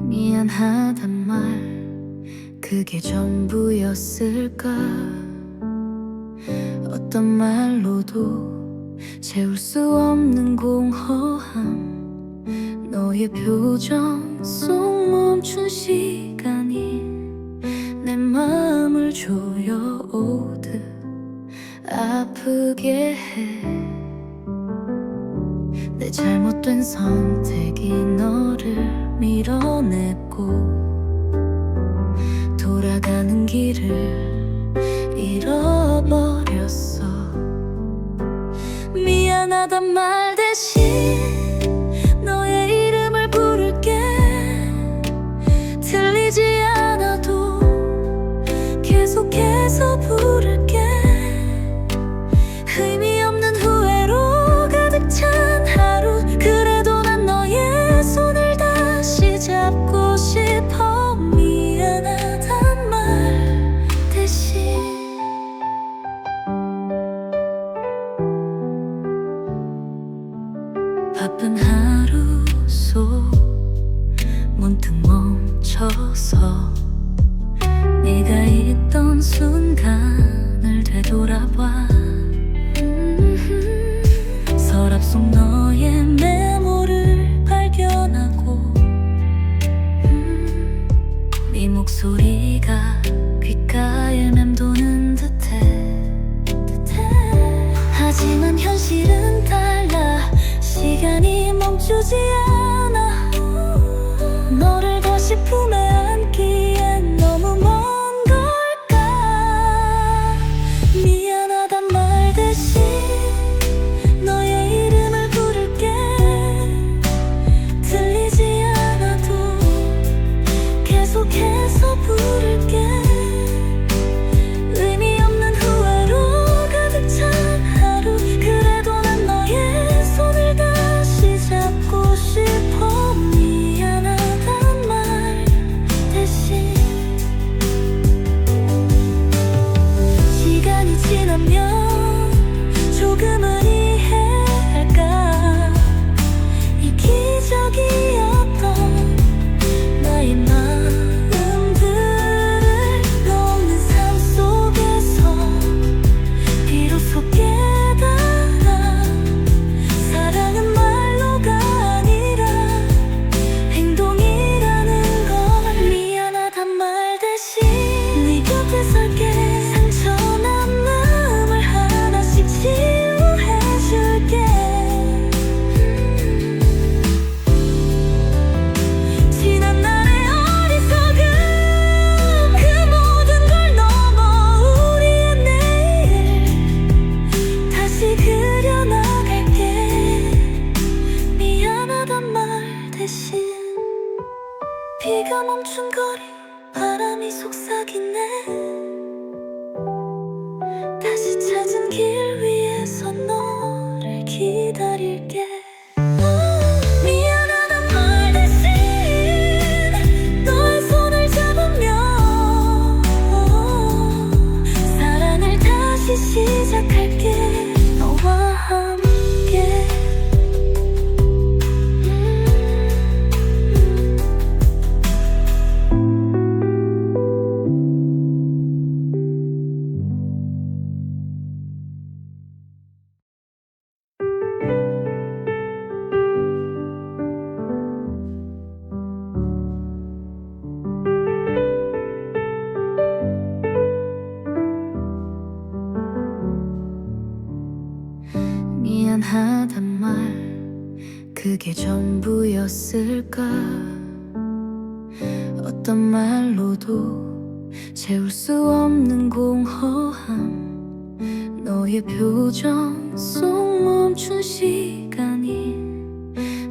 미안하단 말 그게 전부였을까. 어떤 말로도 채울 수 없는 공허함, 너의 표정 속 멈춘 시간이 내 마음을 조여오듯 아프게 해. 내 잘못된 선택이 너를 밀어냈고 돌아가는 길을 잃어버렸어. 미안하단 말 대신 너의 이름을 부를게. 들리지 않아도 계속해서 부를게. 의미 없는 후회로 가득 찬 하루, 그래도 난 너의 손을 다시 잡고 싶어. 미안하단 말 대신. 바쁜 하루 속 문득 멈춰서 네가 있던 순간을 되돌아봐. 서랍 속 너의 메모를 발견하고 네 목소리가 귓가에 맴도는 듯해. 하지만 현실은 달라. 시간이 멈추지 않아. 너를 다시 품에 안기엔 너무 먼 걸까. 미안하단 말 대신 너의 이름을 부를게. 들리지 않아도 계속해서 부를게. 의미 없는 후회로 가득 찬 하루, 그래도 난 너의 손을 다시 잡고 싶어. 미안하단 말 대신. 시간이 지나면 조금은 이해할까. 이기적이었던 나의 마음들을 녹는 삶 속에서 비로소 깨달아. 사랑은 말로가 아니라 행동이라는 걸. 미안하단 말 대신 네 곁에 설게. 상처난 마음을 하나씩 치유해줄게. 지난 날의 어리석음, 그 모든 걸 넘어 우리의 내일 다시 그려나갈게. 미안하단 말 대신. 비가 멈춘 거리, 바람이 속삭이네. 다시 찾은 길 위에서 너를 기다릴게. 미안하단 말 대신 너의 손을 잡으며 사랑을 다시 시작할게. 너와 함께. 미안하단 말 그게 전부였을까. 어떤 말로도 채울 수 없는 공허함, 너의 표정 속 멈춘 시간이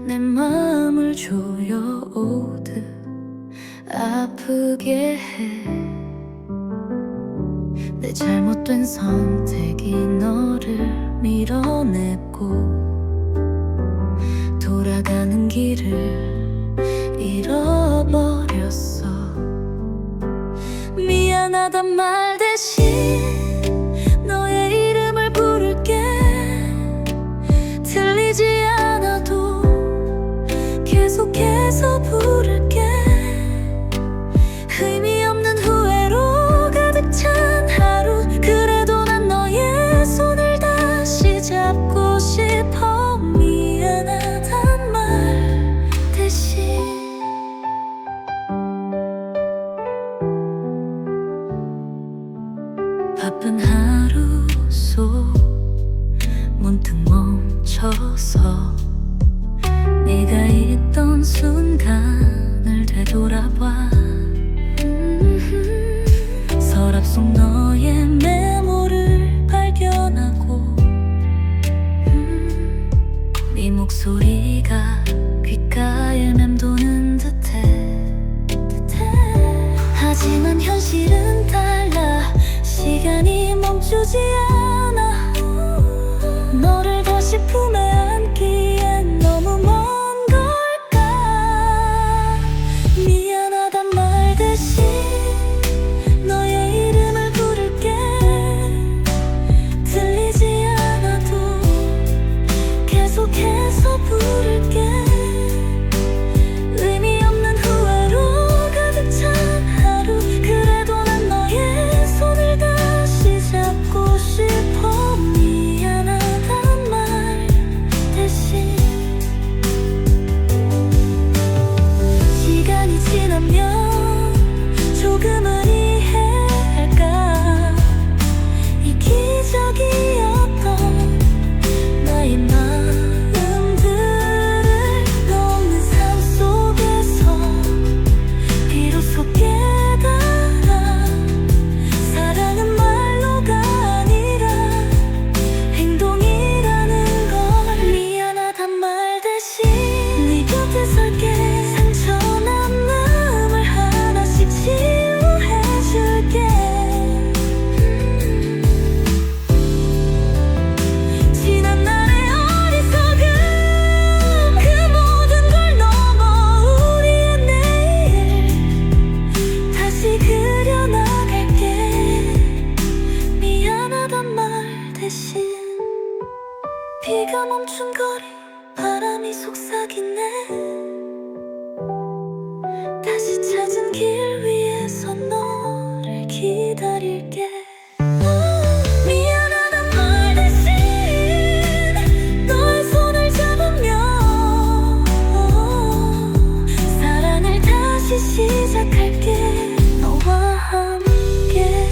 내 마음을 조여오듯 아프게 해. 내 잘못된 선택이 너를 밀어냈고 돌아가는 길을 잃어버렸어. 미안하단 말 대신 너의 이름을 부를게. 들리지 않아도 계속해서 부를게. 바쁜 하루 속 문득 멈춰서 네가 있던 순간을 되돌아봐. 서랍 속 너의 메모를 발견하고 네 목소리가 귓가에 맴도는 듯해. 하지만 현실은 달라. 시간이 멈추지 않아. 너를 다시 품에 안기엔 너무 먼 걸까. 미안하단 말 대신 너의 이름을 부를게. 들리지 않아도 계속해서 부를게. 의미 없는 후회로 가득 찬 하루. 그래도 난 너의 손을 다시 잡고 싶어. 미안하단 말 대신. 시간이 지나면 조금은 이해할까. 이 기적이었던 나의 마음들을 녹는 삶 속에서 비로소 깨달아. 사랑은 말로가 아니라 행동이라는 걸. 미안하단 말 대신 네 곁에 설게. 상처난 마음을 하나씩 치유해줄게. 지난 날의 어리석음 그 모든 걸 넘어 우리의 내일 다시 그려나갈게. 미안하단 말 대신. 비가 멈춘 거리 바람이 속삭이네. 다시 찾은 길 위에서 너를 기다릴게. 미안하단 말 대신 너의 손을 잡으며 사랑을 다시 시작할게. 너와 함께.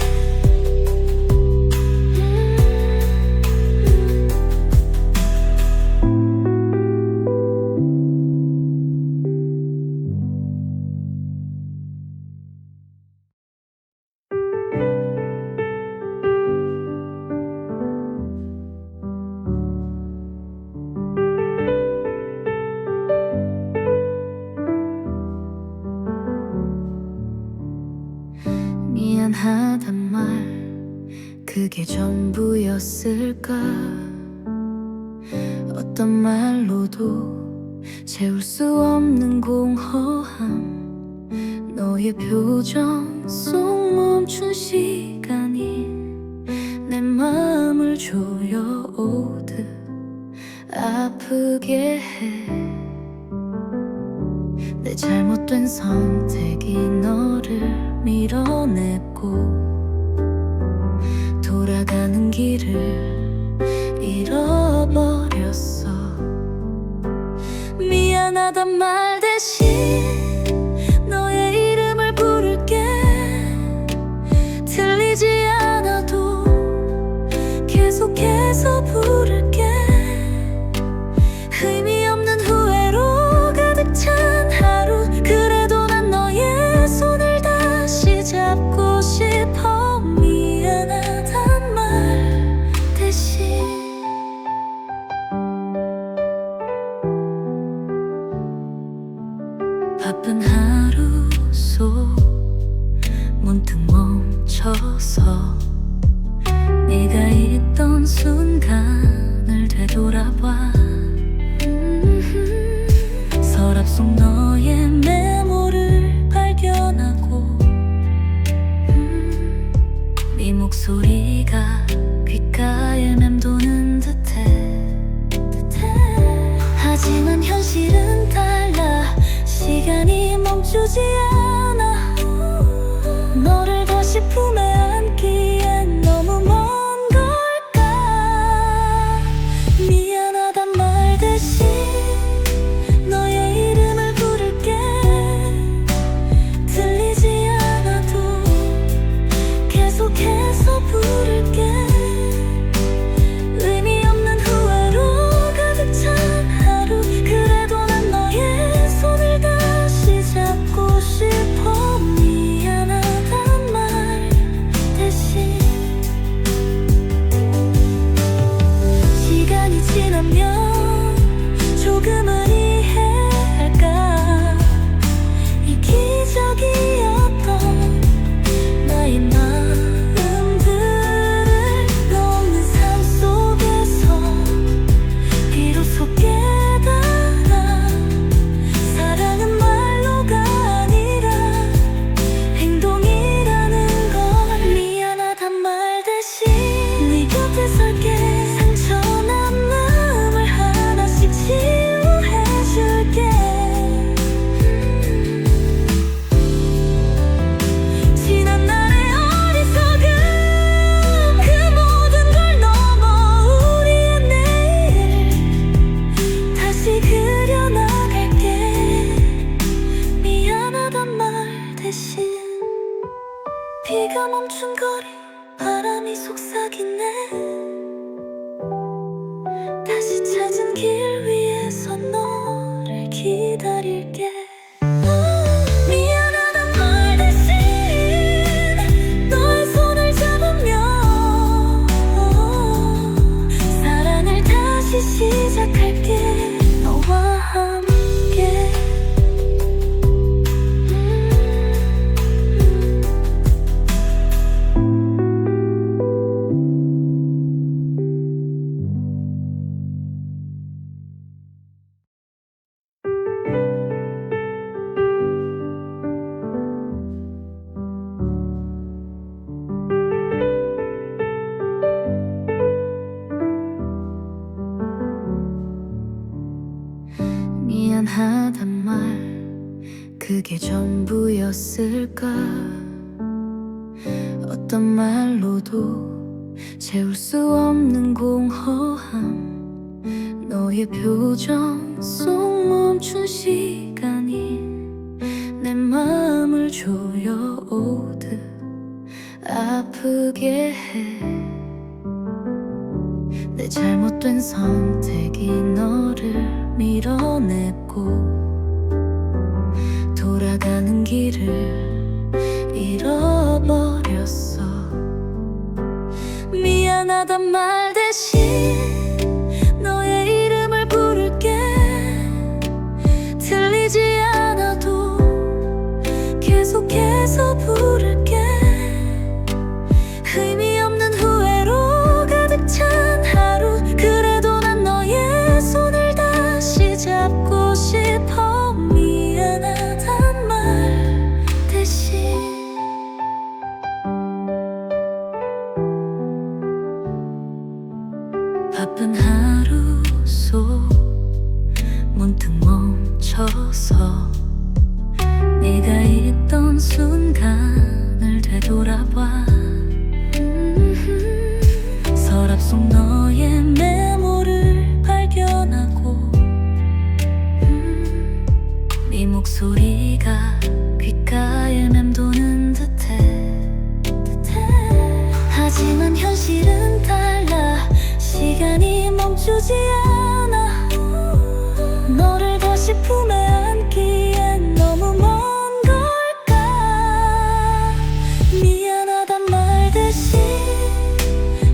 미안하단 말 그게 전부였을까. 어떤 말로도 채울 수 없는 공허함. 너의 표정 속 멈춘 시간이 내 마음을 조여오듯 아프게 해. 내 잘못된 선택이 너를 밀어냈고 돌아가는 길을 잃어버렸어. 미안하단 말 대신 너의 이름을 부를게. 들리지 않아도 계속해서 부를게. 의미 없는 후회로 가득 찬 하루. 그래도 난 너의 손을 다시 잡고 싶어. 미안하단 말 대신. 바쁜 하루 속 문득 멈춰서 네가 있던 순간을 되돌아봐. 서랍 속 너의 메모를 발견하고 네 목소리가 귓가에 맴도는 듯해. 하지만 현실은 달라. 시간이 멈추지 않아. 너를 다시 품에 안기엔 너무 먼 걸까. 미안하단 말 대신 너의 이름을 부를게. 들리지 않아도 계속해서 부를게. 이기적이었던 나의 마음들을 녹는 삶 속에서 비로소 깨달아 사랑은 말로가 아니라 행동이라는 걸. 미안하단 말 대신 네 곁에 설게. 상처난 마음을 하나씩 치유해줄게. 지난 날의 어리석음 그 모든 걸 넘어 우리의 내일 다시 그려나갈게. 미안하단 말 대신. 비가 멈춘 거리 바람이 속삭이네. 다시 찾은 길 위에서 너를 기다릴게. 미안하단 말 대신 너의 손을 잡으며 사랑을 다시 시작할게. 너와 함께. 미안하단 말 그게 전부였을까. 어떤 말로도 채울 수 없는 공허함. 너의 표정 속 멈춘 시간이 내 마음을 조여오듯 아프게 해. 내 잘못된 선택이 너를 밀어냈고 돌아가는 길을 잃어버렸어. 미안하단 말 대신 너의 이름을 부를게. 들리지 않아도 계속해서 부를게. 의미 없는 후회로 가득 찬 하루. 그래도 난 너의 손을 다시 잡고 싶어. 미안하단 말 대신. 바쁜 하루 속 문득 멈춰서 네가 있던 순간을 되돌아봐. 서랍 속 너의 메모를 발견하고 네 목소리가 귓가에 맴도는 듯해. 하지만 현실은 달라. 시간이 멈추지 않아. 너를 다시 품에 안기엔 너무 먼 걸까. 미안하단 말 대신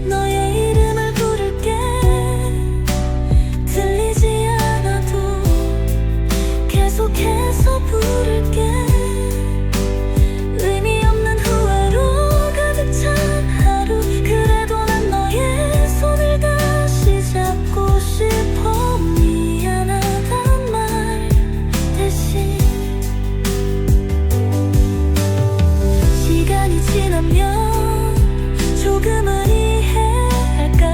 너의 이름을 부를게. 들리지 않아도 계속해서 부를게. 의미 없는 후회로 가득 찬 하루. 그래도 난 너의 손을 다시 잡고 싶어. 미안하단 말 대신. 시간이 지나면 조금은 이해할까.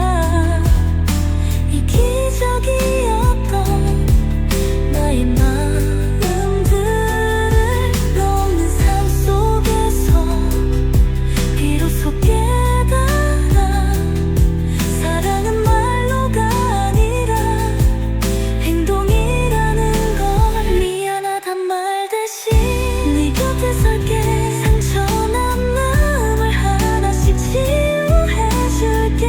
이기적이었던 나의 마음들을 녹는 삶 속에서 비로소 깨달아 사랑은 말로가 아니라 행동이라는 걸. 미안하단 말 대신 네 곁에 설게. 상처난 마음을 하나씩 치유해줄게.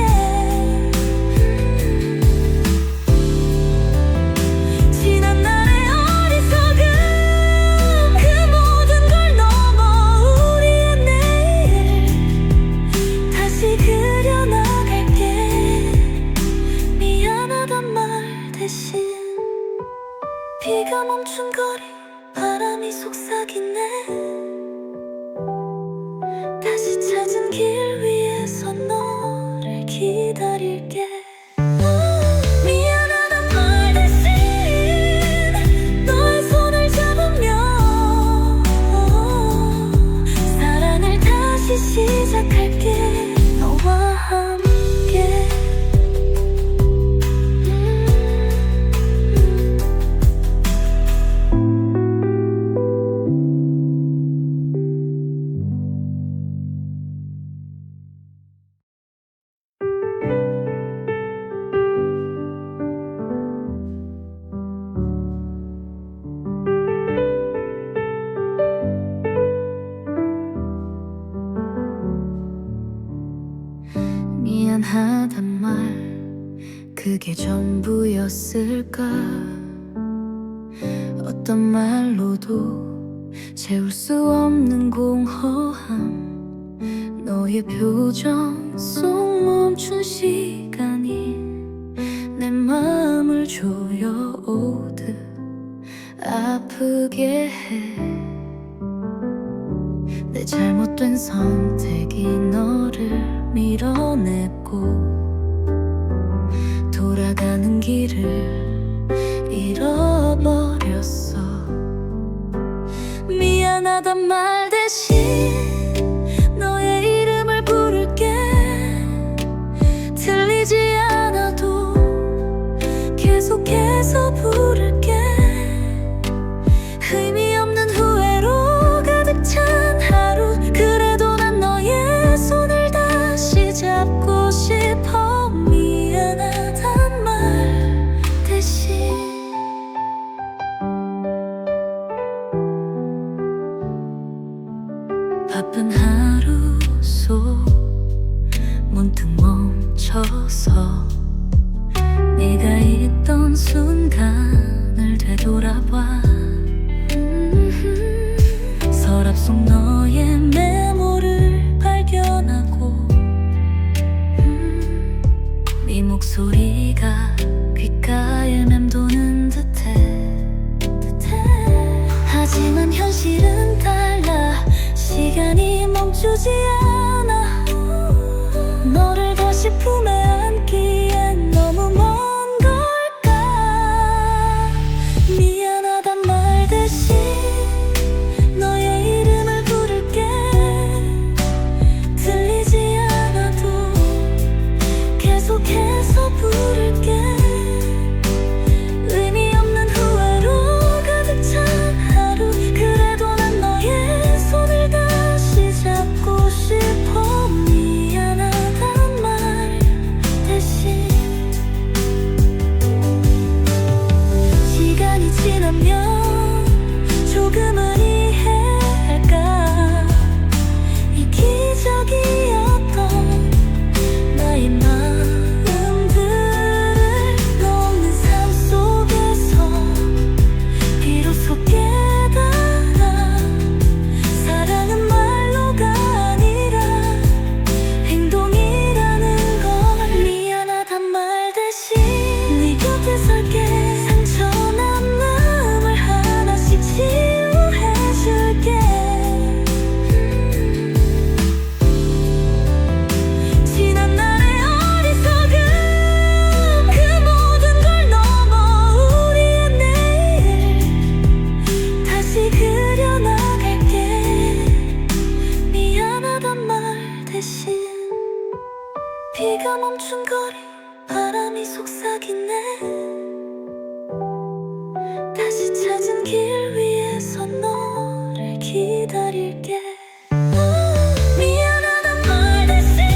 지난 날의 어리석음 그 모든 걸 넘어 우리의 내일 다시 그려나갈게. 미안하단 말 대신. 비가 멈춘 거리 바람이 속삭이네. 미안하단 말 그게 전부였을까? 어떤 말로도 채울 수 없는 공허함, 너의 표정 속 멈춘 시간이 내 마음을 조여오듯 아프게 해. 내 잘못된 선택이 너를 밀어냈고 돌아가는 길을 잃어버렸어. 미안하단 말 대신 너의 이름을 부를게. 들리지 않아도 계속해서 부를게. 의미 없는 후회로 가득 찬 하루, 그래도 난 너의 손을 다시 잡고 싶어. 미안하단 말 대신 바쁜 하루 속 문득 멈춰서 네가 있던 순간을 되돌아봐. 서랍 속 너의 메모를 발견하고 네 목소리가 귓가에 맴도는 듯해. 하지만 현실은 달라. 시간이 멈추지 않아. 너를 다시 품에 안기엔 너무 먼 걸까? 미안하단 말 대신 너의 이름을 부를게. 들리지 않아도 계속해서 부를게. 의미 없는 후회로 가득 찬 하루, 그래도 난 너의 손을 다시 잡고 싶어. 미안하단 말 대신 시간이 지나면 조금은 이해할까? 이 기적이었던 나의 마음들을 녹는 삶 속에서 비로소 깨달아. 사랑은 말로가 아니라 행동이라는 걸. 미안하단 말 대신 네 곁에 설게. 상처난 마음을 하나씩 치유해줄게. 지난 날의 어리석음, 그 모든 걸 넘어 우리의 내일 다시 그려나갈게. 미안하단 말 대신 비가 멈춘 거리, 바람이 속삭이네. 다시 찾은 길 위에서 너를 기다릴게. 미안하단 말 대신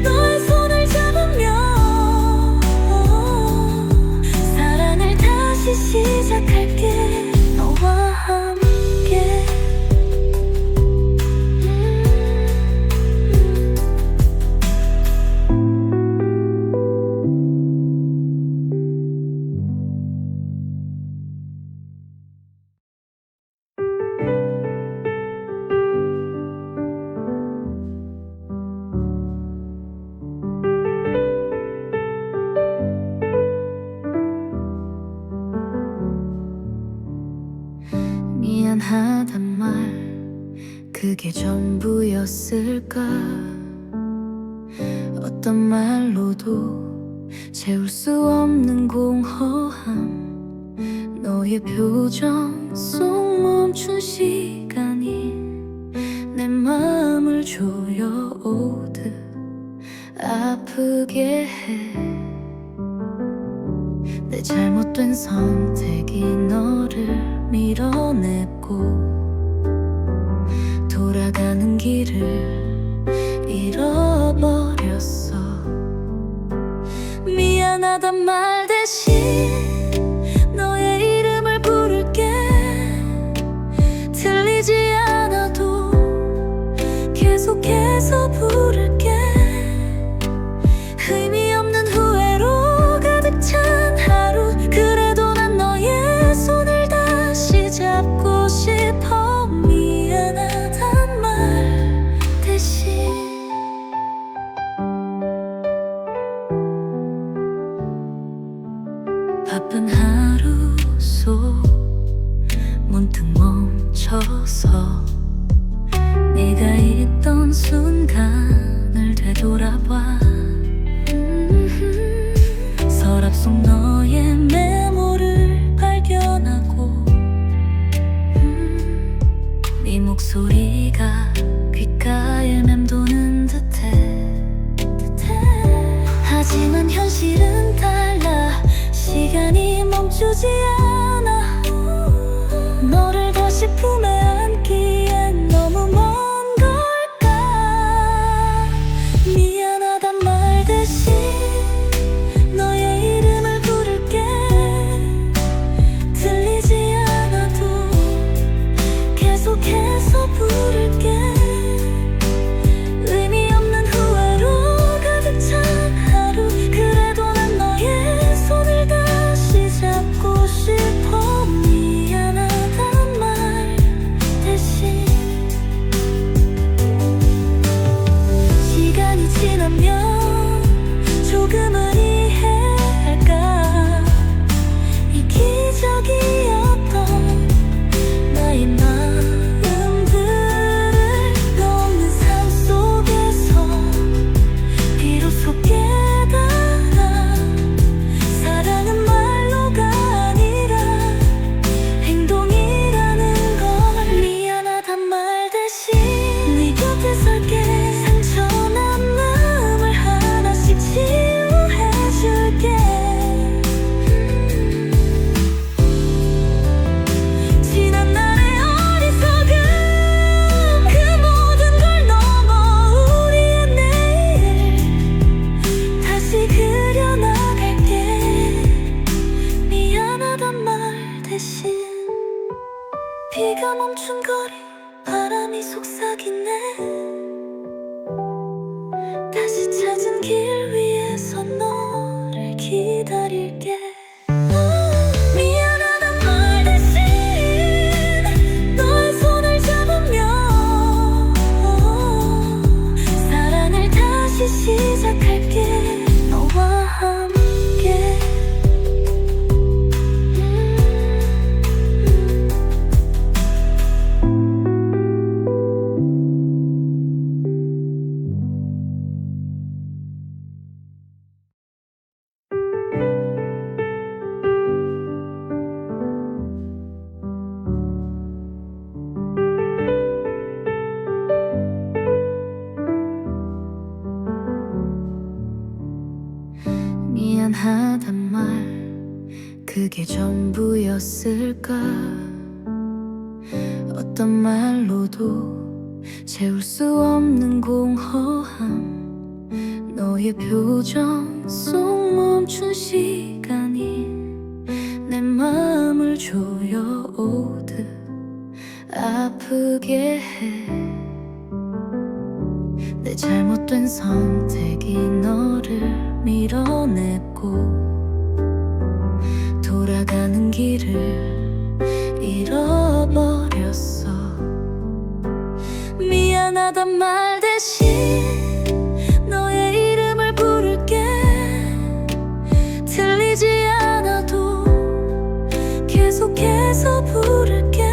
너의 손을 잡으며 사랑을 다시 시작할게. 너와 함께. 미안하단 말 그게 전부였을까? 어떤 말로도 채울 수 없는 공허함, 너의 표정 속 멈춘 시간이 내 마음을 조여오듯 아프게 해. 내 잘못된 선택이 너를 밀어냈고 돌아가는 길을 잃어버렸어. 미안하단 말 대신 너의 이름을 부를게. 들리지 않아도 계속해서 부를게. 멈춰서 네가 있던 순간을 되돌아봐. 서랍 속 너의 메모를 발견하고 네 목소리가 귓가에 맴도는 듯해. 하지만 현실은 달라. 시간이 멈추지 않아. 너를 다시 품에 안기엔 너무 먼 걸까. 미안하단 말 대신 너의 이름을 부를게. 들리지 않아도 계속해서 부를게. 의미 없는 후회로 가득 찬 하루. 그래도 난 너의 손을 다시 잡고 싶어. 미안하단 말 대신. 시간이 지나면 조금은 이해할까. 이 기적이었던 나의 마음들을 없는 삶 속에서 비로소 깨달아. 사랑은 말로가 아니라 행동이라는 걸. 미안하단 말 대신 네 곁에 설게. 상처난 마음을 하나씩 치유해줄게. 지난 날의 어리석음 그 모든 걸 넘어 우리의 내일 다시 그려나갈게. 미안하단 말 대신. 비가 멈춘 거리 바람이 속삭이네. 다시 찾은 길 위에서 너를 기다릴게. 미안하단 말 대신 너의 손을 잡으며 사랑을 다시 시작할게. 너와 함께. 미안하단 말 그게 전부였을까. 어떤 말로도 채울 수 없는 공허함. 너의 표정 속 멈춘 시간이 내 마음을 조여오듯 아프게 해. 내 잘못된 선택이 너를 밀어냈고 돌아가는 길을 잃어버렸어. 미안하단 말 대신 너의 이름을 부를게. 들리지 않아도 계속해서 부를게.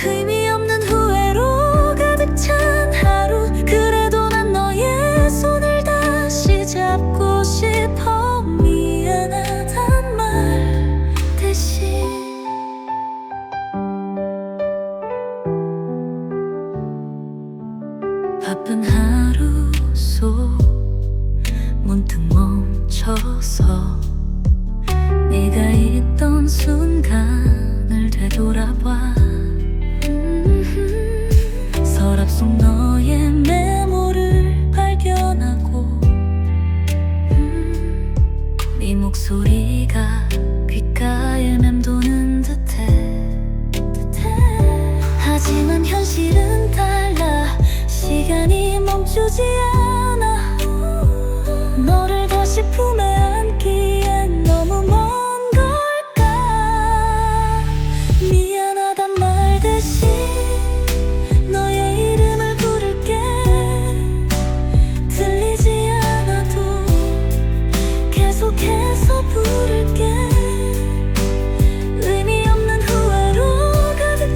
의미 없는 후회로 가득 찬 하루. 그래도 난 너의 손을 다시 잡고 싶어. 미안하단 말 대신. 바쁜 하루 속 문득 멈춰서 네가 있던 순간을 되돌아봐. 서랍 속 너의 메모를 발견하고 네 목소리가 귓가에 맴도는 듯해. 하지만 현실은 달라. 시간이 멈추지 않아. 너를 다시 품에 안기엔 너무 먼 걸까. 미안하단 말 대신 너의 이름을 부를게. 들리지 않아도 계속해서 부를게. 의미 없는 후회로 가득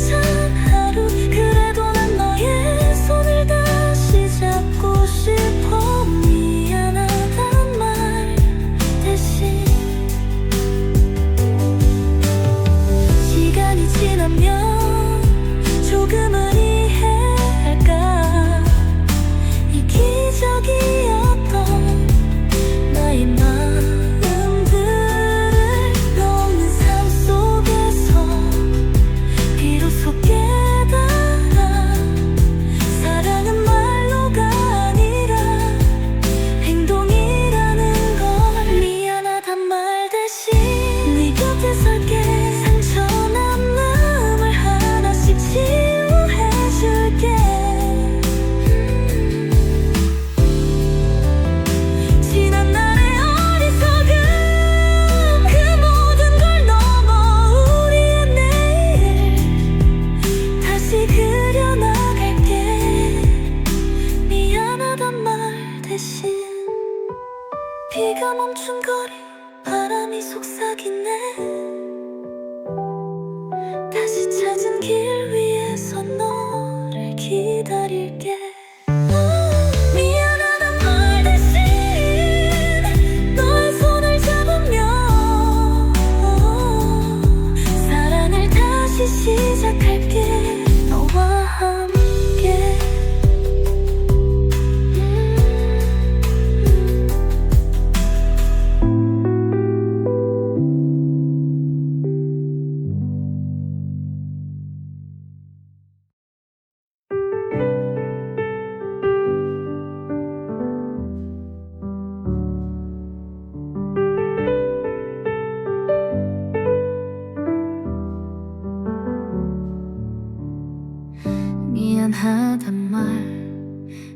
미안하단 말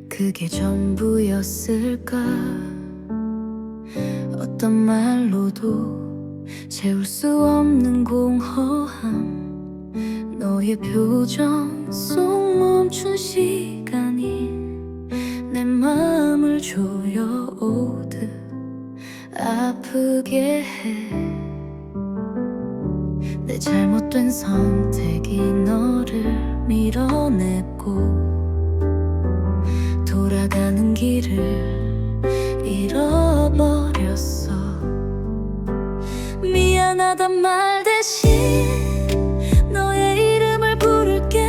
그게 전부였을까. 어떤 말로도 채울 수 없는 공허함, 너의 표정 속 멈춘 시간이 내 마음을 조여오듯 아프게 해. 내 잘못된 선택이 너를 밀어냈고 돌아가는 길을 잃어버렸어. 미안하단 말 대신 너의 이름을 부를게.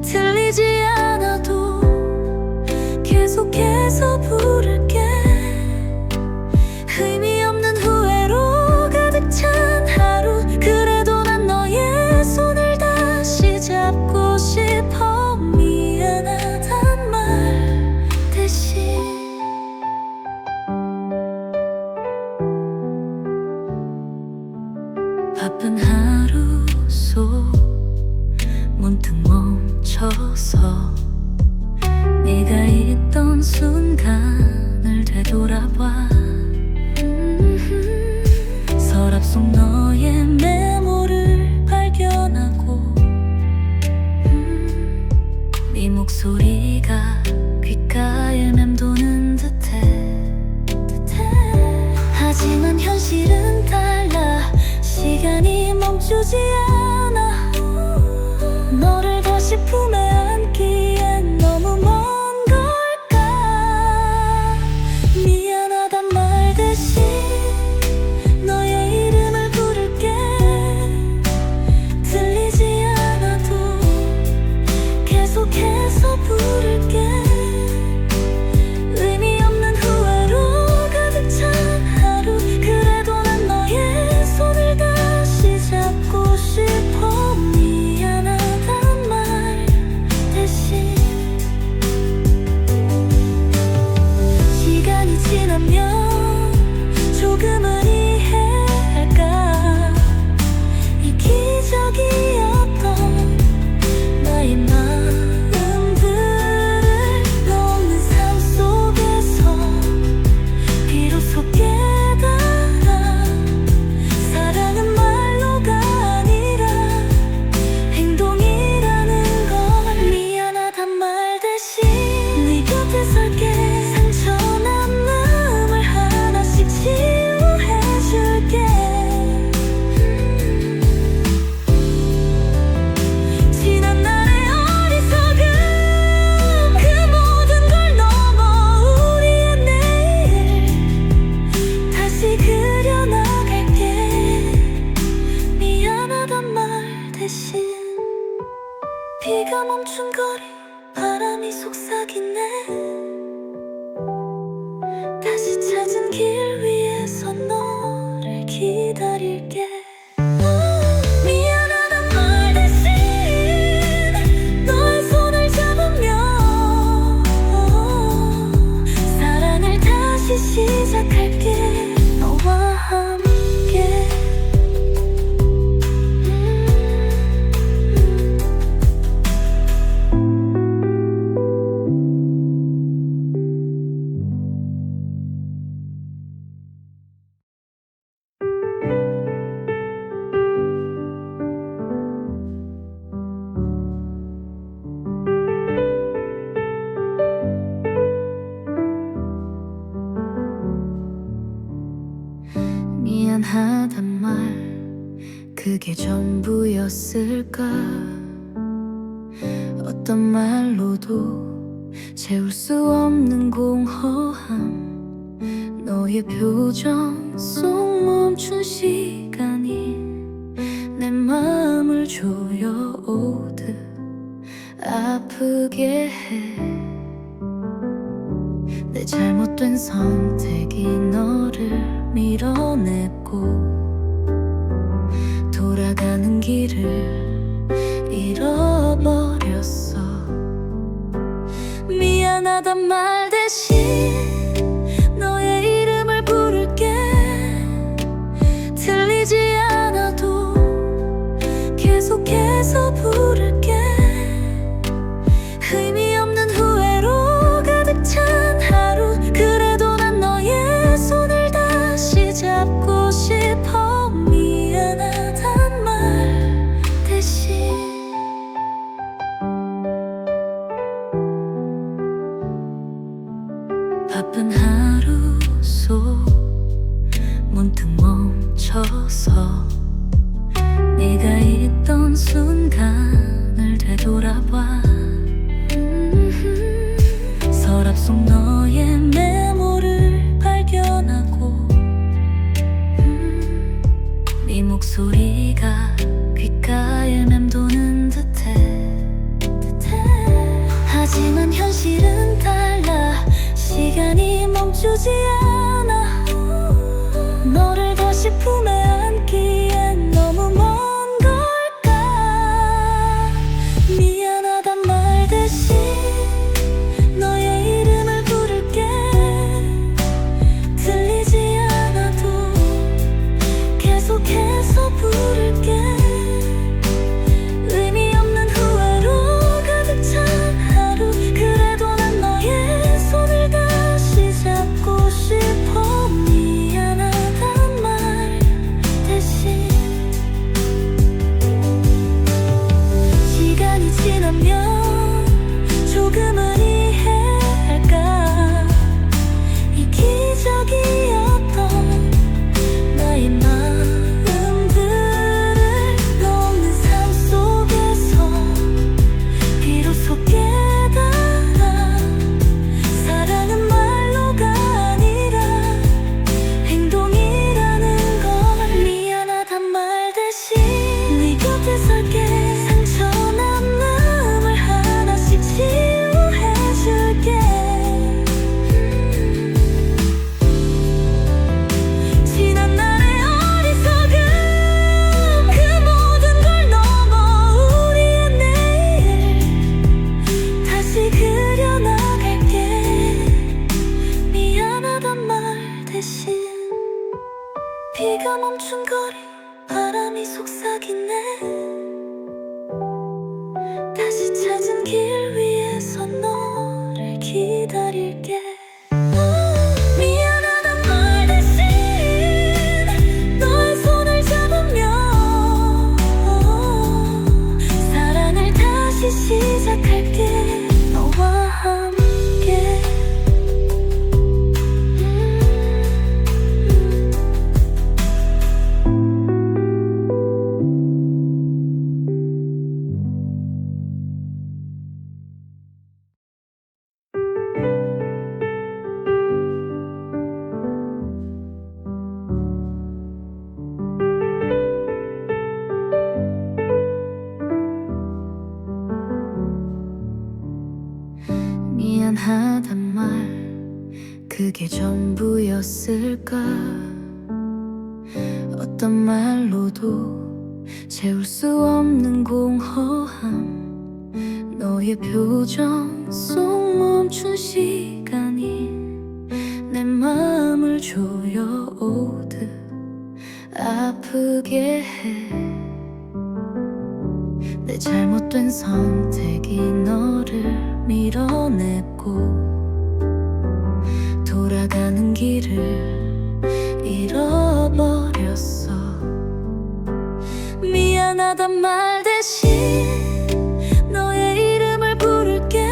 들리지 않아도 계속해서 부를게. 의미 없는 후회로 가득 찬 하루, 그래도 난 너의 손을 다시 잡고 싶어. 미안하단 말 대신 바쁜 하루 속 문득 멈춰서 네가 있던 순간을 되돌아봐. 서랍 속 너의 메모를 발견하고 네 목소리가 귓가에 맴도는 듯해. 하지만 현실은 달라. 시간이 멈추지 않아. 너를 다시 품에 안기엔 너무 먼 걸까. 미안하단 말 대신 너의 이름을 부를게. 들리지 않아도 계속해서 부를게. 의미 없는 후회로 가득 찬 하루, 그래도 난 너의 손을 다시 잡고 싶어. 미안하단 말 대신 시간이 지나면 조금은 이해할까. 이기적이었던 나의 마음들을 녹는 삶 속에서 비로소 깨달아. 사랑은 말로가 아니라 행동이라는 걸. 미안하단 말 대신 네 곁에 설게. 상처난 마음을 하나씩 치유해줄게. 지난 날의 어리석음, 그 모든 걸 넘어 우리의 내일 다시 그려나갈게. 미안하단 말 대신 비가 멈춘 거리, 바람이 속삭이네. 다시 찾은 길 위에서 너를 기다릴게. 미안하단 말 대신 너의 손을 잡으며 사랑을 다시 시작할게. 너와 함께. 미안하단 말 그게 전부였을까. 어떤 말로도 채울 수 없는 공허함, 너의 표정 속 멈춘 시간이 내 마음을 조여오듯 아프게 해. 내 잘못된 선택이 너를 밀어냈고 돌아가는 길을 잃어버렸어. 미안하단 말 대신 너의 이름을 부를게. 들리지 않아도 계속해서 부를게. 멈추지 않아. 너를 다시 품에 안기엔 너무 먼 걸까. 미안하단 말 대신 너의 이름을 부를게. 들리지 않아도 계속해서 부를게. 의미 없는 후회로 가득 찬 하루. 그래도 난 너의 손을 다시 잡고 싶어. 미안하단 말 대신. 시간이 지나면 조금은 이해할까. 이기적이었던 나의 마음들을 놓는 삶 속에서 비로소 깨달아. 사랑은 말로가 아니라 행동이라는 걸. 미안하단 말 대신 네 곁에 설게. 상처난 마음을 하나씩 치유해줄게. 지난 날의 어리석음 그 모든 걸 넘어 우리의 내일 다시 그려나갈게. 미안하단 말 대신. 비가 멈춘 거리 바람이 속삭이네. 다시 찾은 길 위에서 너를 기다릴게. 미안하단 말 대신 너의 손을 잡으며 사랑을 다시 시작할게. 너와 함께. 미안하단 말 그게 전부였을까. 어떤 말로도 채울 수 없는 공허함. 너의 표정 속 멈춘 시간이 내 마음을 조여오듯 아프게 해. 내 잘못된 선택이 너를 밀어냈고 돌아가는 길을 잃어버렸어. 미안하단 말 대신 너의 이름을 부를게.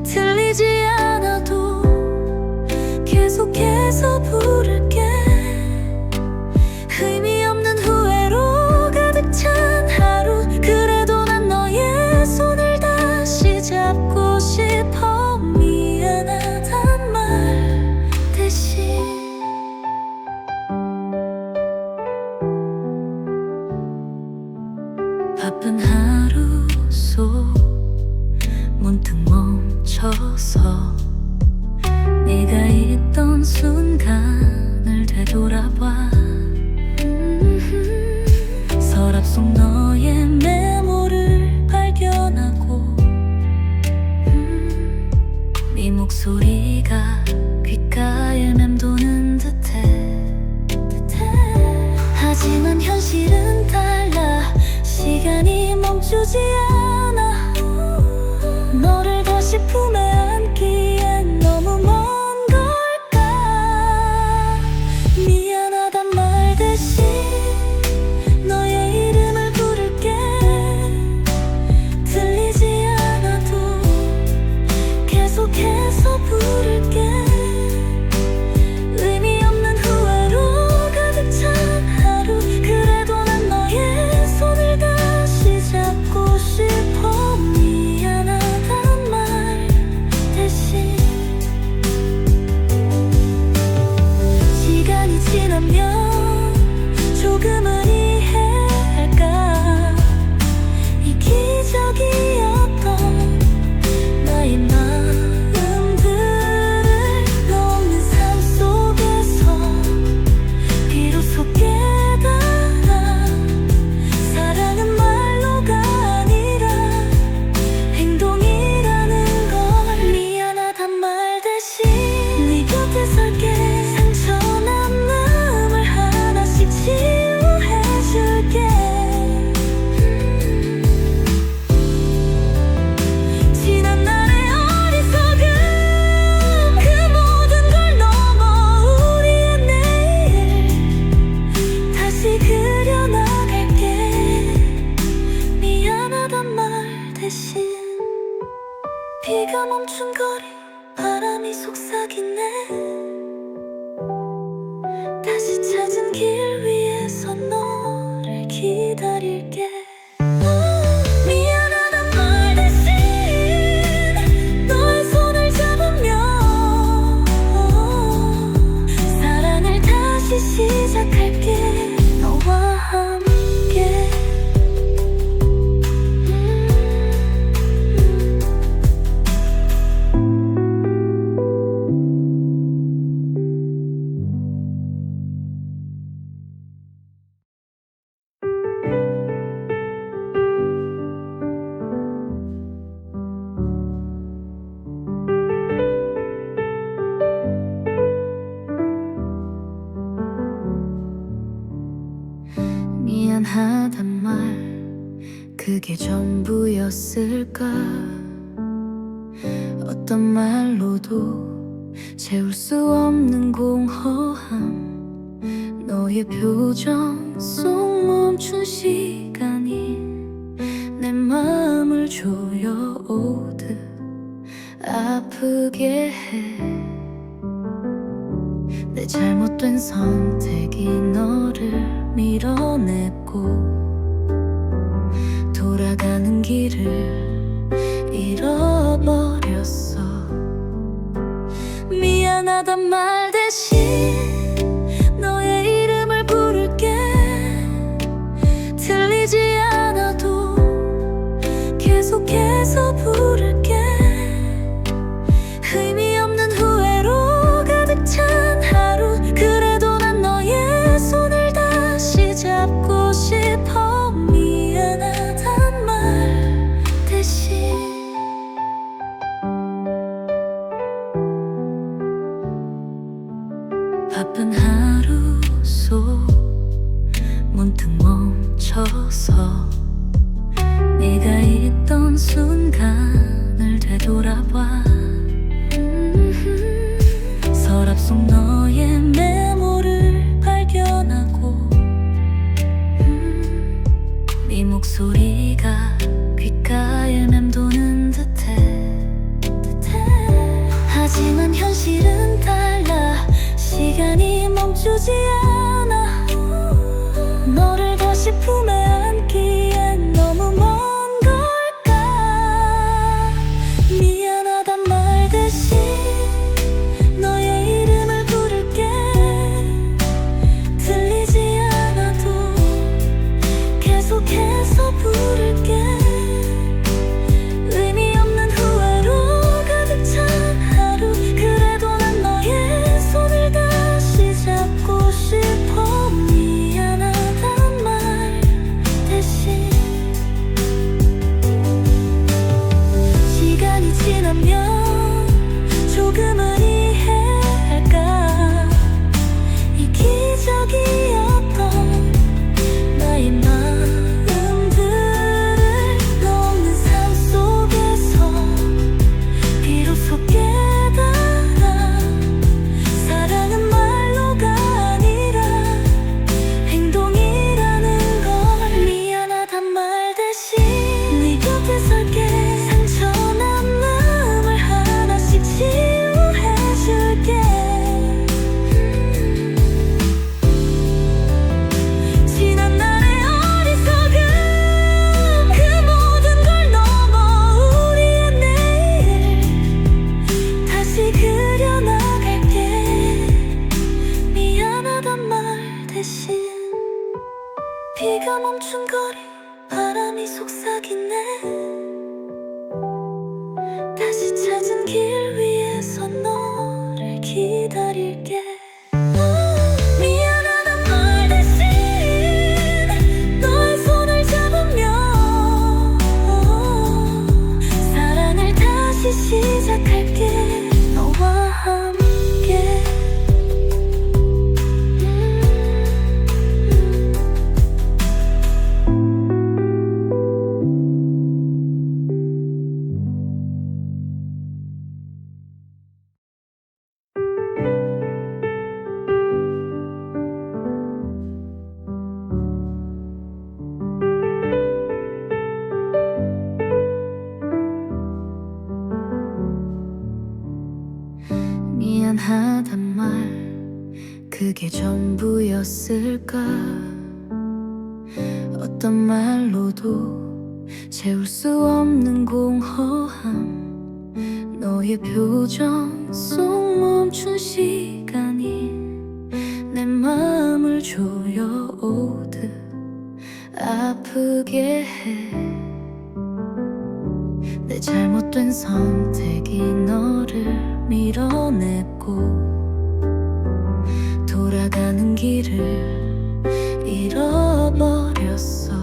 들리지 않아도 계속해서 부를게. 의미 없는 후회로 가득 찬 하루. 그래도 난 너의 손을 다시 잡고 싶어. 미안하단 말 대신. 바쁜 하루 속 문득 멈춰서 네가 있던 순간을 되돌아봐. 서랍 속 너의 메모를 발견하고 네 목소리가 귓가에 맴도는 듯해. 하지만 현실은 달라. 시간이 멈추지 않아. 너를 다시 품에 안기엔 너무 먼 걸까. 미안하단 말 대신 너의 이름을 부를게. 들리지 않아도 계속해서 부를게. 의미 없는 후회로 가득 찬 하루. 그래도 난 너의 손을 다시 잡고 싶어. 미안하다 멈춘거리 바람이 속삭이네. 다시 찾은 길 위에서 너를 기다릴게. 미안하단 말 대신 너의 손을 잡으며 사랑을 다시 시작할게. 너와 함께. 미안하단 말 그게 전부였을까. 어떤 말로도 채울 수 없는 공허함. 너의 표정 속 멈춘 시간이 내 마음을 조여오듯 아프게 해. 내 잘못된 선택이 너를 밀어냈고 돌아가는 길을 잃어버렸어. 미안하단 말 대신 너의 이름을 부를게. 들리지 않아도 계속해서 부를게. 의미 없는 후회로 가득 찬 하루. 그래도 난 너의 손을 다시 잡고 싶어. 미안하단 말 대신. 바쁜 하루 속 문득 멈춰서 네가 있던 순간을 되돌아봐. 서랍 속 너의 메모를 발견하고 네 목소리가 귓가에 맴도는 듯해. 하지만 현실은 달라. 시간이 멈추지 않아. 너를 다시 품에 안기엔 너무 먼 걸까. 미안하단 말 대신 너의 이름을 부를게. 들리지 않아도 계속해서 부를게. 의미 없는 후회로 가득 찬 하루. 그래도 난 너의 손을 다시 잡고 싶어. 미안하단 말 미안하단 말 그게 전부였을까? 어떤 말로도 채울 수 없는 공허함, 너의 표정 속 멈춘 시간이 내 마음을 조여오듯 아프게 해. 내 잘못된 선택이 너를 밀어냈고 돌아가는 길을 잃어버렸어.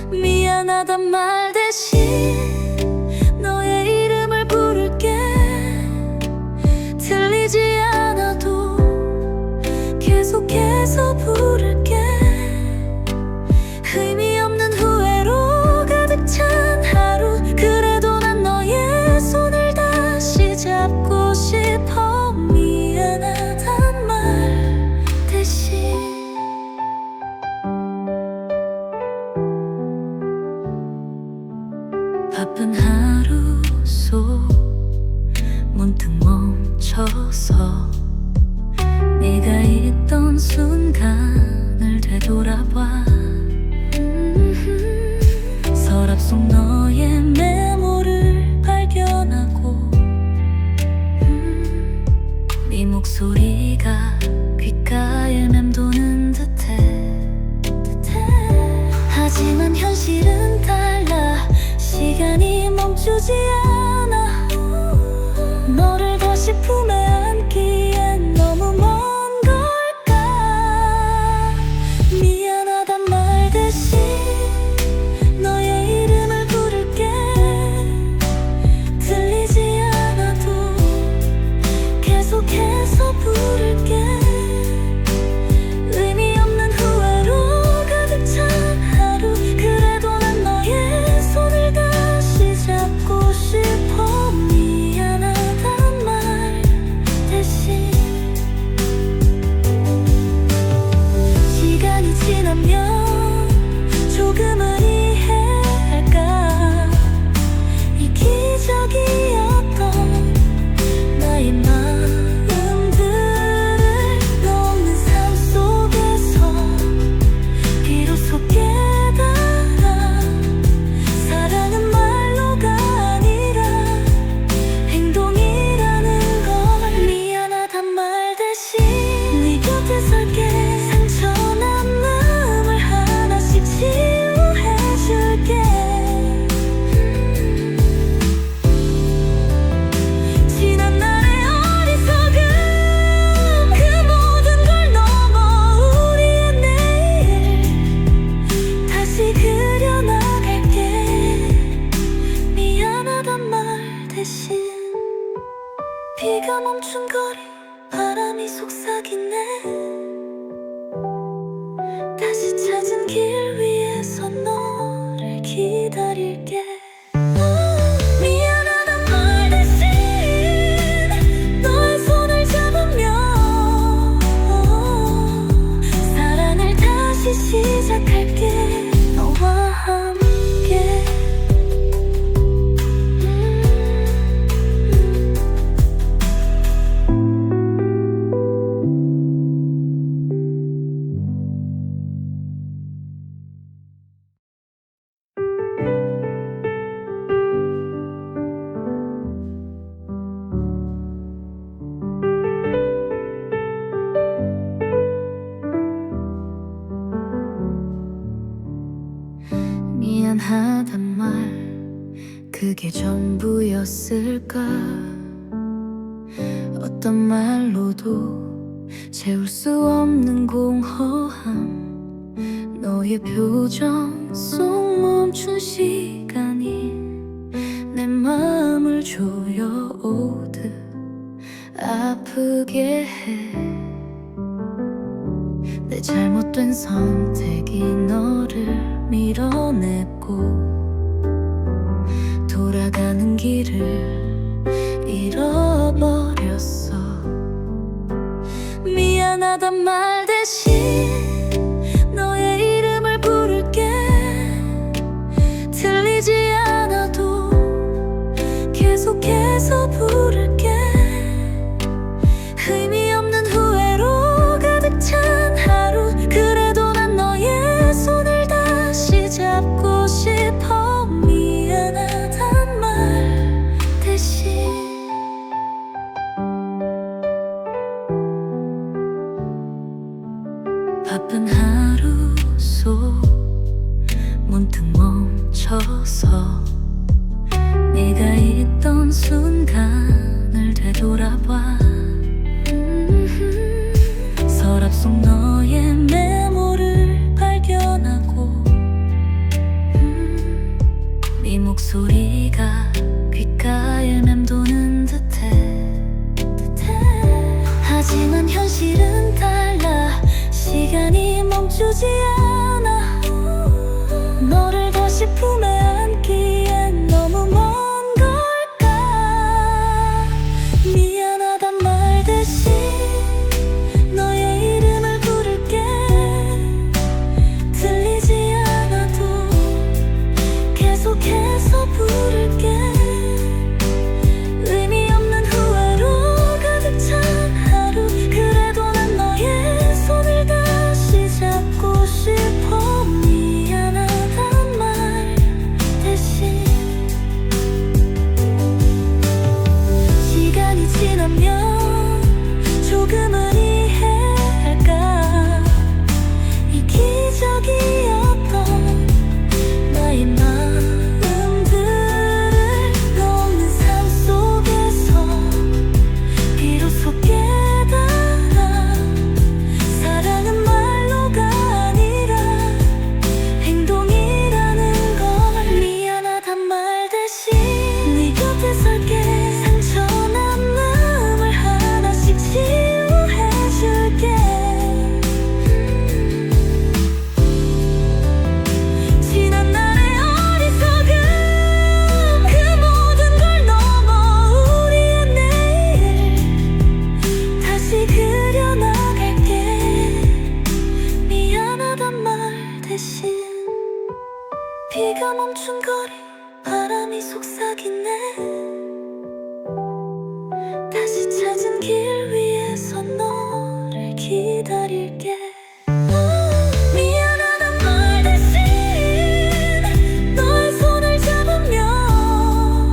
미안하단 말 대신 너의 이름을 부를게. 들리지 않아도 계속해서 부를게. 의미 없는 후회로 가득 찬 하루, 그래도 난 너의 손을 다시 잡고 싶어. 미안하단 말 대신 바쁜 하루 속 문득 멈춰서 네가 있던 순간을 되돌아봐. 서랍 속 너의 메모를 발견하고 네 목소리가 귓가에 맴도는 듯해. 하지만 현실은 달라. 시간이 멈추지 않아. 너를 다시 품에 안기엔 너무 먼 걸까? 미안하단 말 대신 너의 이름을 부를게. 들리지 않아도 계속해서 부를게. 의미 없는 후회로 가득 찬 하루, 그래도 난 너의 손을 다시 잡고 싶어. 미안하단 말 대신 시간이 지나면 조금은 이해할까? 이 기적이었던 나의 마음들을 넘는 삶 속에서 비로소 깨달아. 사랑은 말로가 아니라 행동이라는 걸. 미안하단 말 대신 네 곁에 설게. 상처난 마음을 하나씩 치유해줄게. 지난 날의 어리석음, 그 모든 걸 넘어 우리의 내일 다시 그려나갈게. 미안하단 말 대신 비가 멈춘 거리, 바람이 속삭이네. 다시 찾은 길 위에서 너를 기다릴게. 미안하단 말 대신 너의 손을 잡으며 사랑을 다시 시작할게. 너와 함께. 미안하단 말 그게 전부였을까? 어떤 말로도 채울 수 없는 공허함, 너의 표정 속 멈춘 시간이 내 마음을 조여오듯 아프게 해. 내 잘못된 선택이 너를 밀어냈고 돌아가는 길을 잃어버렸어. 미안하단 말 대신 너의 이름을 부를게. 들리지 않아도 계속해서 부를게. 문득 멈춰서 네가 있던 순간을 되돌아봐. 서랍 속 너의 메모를 발견하고 네 목소리가 귓가에 맴도는 듯해. 하지만 현실은 달라. 시간이 멈추지 않아. 너를 다시 품에 안기엔 너무 먼 걸까. 미안하단 말 대신 너의 이름을 부를게. 들리지 않아도 계속해서 부를게. 의미 없는 후회로 가득 찬 하루. 그래도 난 너의 손을 다시 잡고 싶어. 미안하단 말 대신. 시간이 지나면 조금은 이해할까. 이 기적이었던 나의 마음들을 녹는 삶 속에서 비로소 깨달아. 사랑은 말로가 아니라 행동이라는 걸. 미안하단 말 대신 네 곁에 설게. 상처난 마음을 하나씩 치유해줄게. 지난 날의 어리석음 그 모든 걸 넘어 우리의 내일 다시 그려나갈게. 미안하단 말 대신. 비가 멈춘 거리 바람이 속삭이네. 다시 찾은 길 위에서 너를 기다릴게. 미안하단 말 대신 너의 손을 잡으며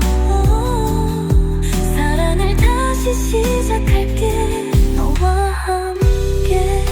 사랑을 다시 시작할게. 너와 함께.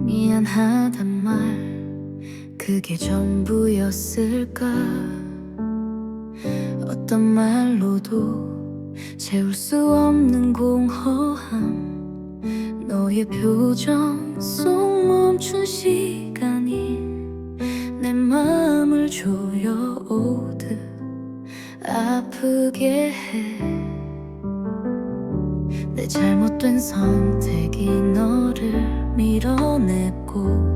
미안하단 말 그게 전부였을까. 어떤 말로도 채울 수 없는 공허함. 너의 표정 속 멈춘 시간이 내 마음을 조여오듯 아프게 해. 내 잘못된 선택이 너를 밀어냈고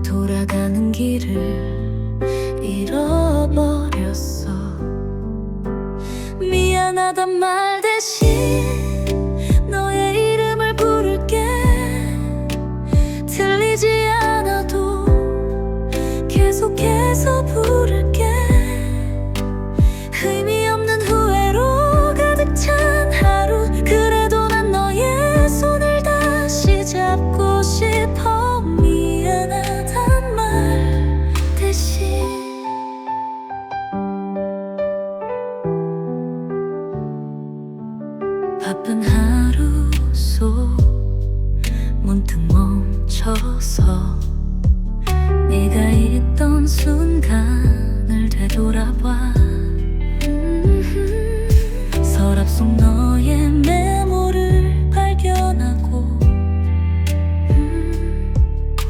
돌아가는 길을 잃어버렸어. 미안하단 말 대신 너의 이름을 부를게. 들리지 않아도 계속해서 부를게. 의미 없는 후회로 가득 찬 하루. 그래도 난 너의 손을 다시 잡고 싶어. 미안하단 말 대신. 바쁜 하루 속 문득 멈춰서 네가 있던 순간을 되돌아봐. 서랍 속 너의 메모를 발견하고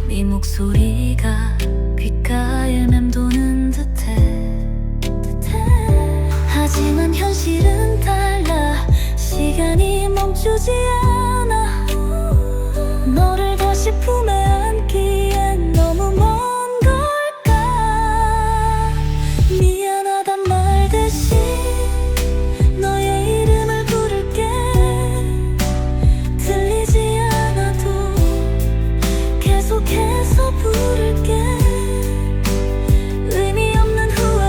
네 목소리가 귓가에 맴도는 듯해. 하지만 현실은 달라. 시간이 멈추지 않아. 너를 다시 품에 안기엔 너무 먼 걸까. 미안하단 말 대신 너의 이름을 부를게. 들리지 않아도 계속해서 부를게. 의미 없는 후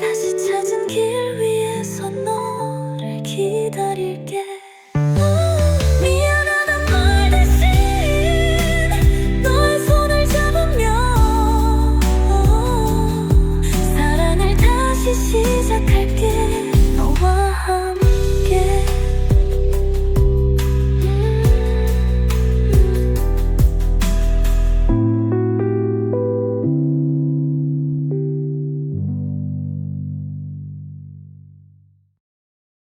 다시 찾은 길 위에서 너를 기다릴게